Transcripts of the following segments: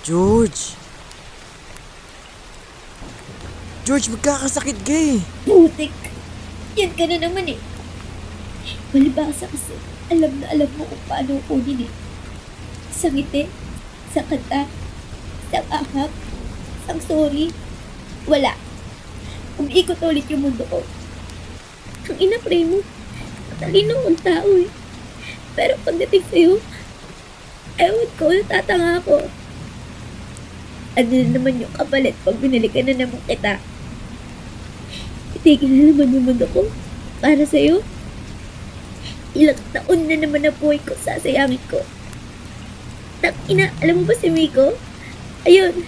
George! George, magkakasakit ka eh! Putik! Yan ka na naman eh. Malibasa kasi, alam na alam mo kung paano kunin eh. Sa ngiti, sa kanta, sa ahap, sa sorry. Wala. Umiikot ulit yung mundo ko. Ang ina, pre mo, matalino kong tao eh. Pero pagdating sa'yo, ewan ko, natatanga ako. Ano na naman yung kapalit pag binalikan na naman kita? Itigil na naman yung mundo ko para sa'yo. Ilang taon na naman na buhay ko sasayangin ko. Ina, alam mo ba si Miko? Ayun,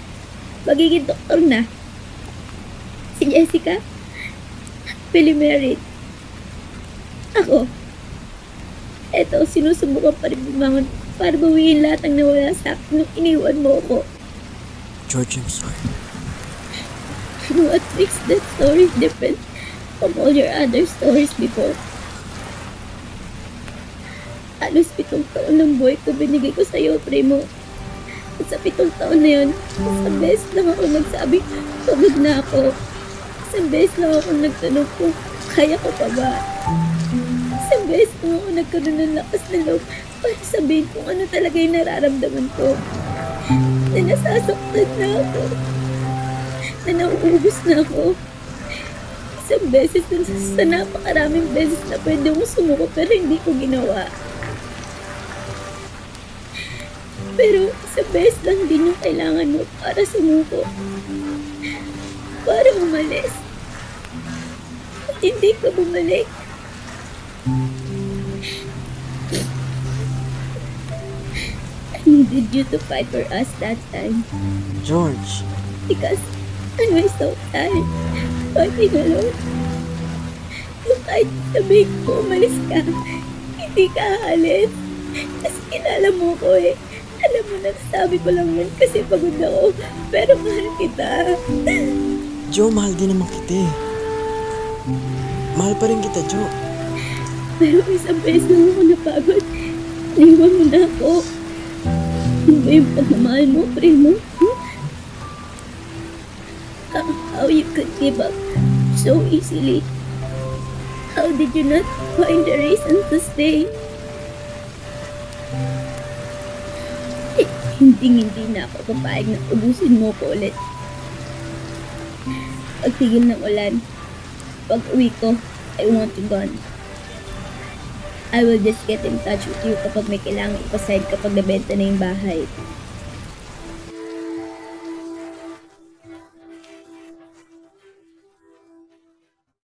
magiging doktor na. Si Jessica, happily married. Ako, eto, sinusubukan pa rin bumangon para bawiin lahat ang nawala sa akin nung iniwan mo ako. George, I'm sorry. What makes that story different from all your other stories before? Halos 7 taon ng buhay ko binigay ko sa'yo, Primo. At sa 7 taon na yun, isang beses lang ako nagsabi, pagod na ako. Isang beses lang ako nagtanong kung kaya ko pa ba. Isang beses lang ako nagkaroon ng lakas ng loob para sabihin kung ano talaga yung nararamdaman ko. Na nasasaktan na ako. Na nauubos na ako. Isang beses na sa napakaraming beses na pwede kong sumuko pero hindi ko ginawa. Pero isang beses lang din yung kailangan mo para sumuko. Para umalis. At hindi ka bumalik. I needed you to fight for us that time. George! Because I was so tired fighting alone. Yung kahit sabihin ko umalis ka, hindi ka aalis. Kasi kilala mo ko eh. Alam mo, nagsabi ko lang yun kasi pagod ako. Pero mahal kita. Jo, mahal din naman kita eh. Mahal pa rin kita, Jo. Pero isang beses lang ako napagod. Iniwan mo na ako. Ano ba yung pagmamahal mo, Primo? How you could give up so easily? How did you not find a reason to stay? Hindi na ako papayag na ubusin mo ko ulit. Pagtigil ng ulan, pag uwi ko, I want you gone. I will just get in touch with you kapag may kailangan ipaside kapag nabenta na yung bahay.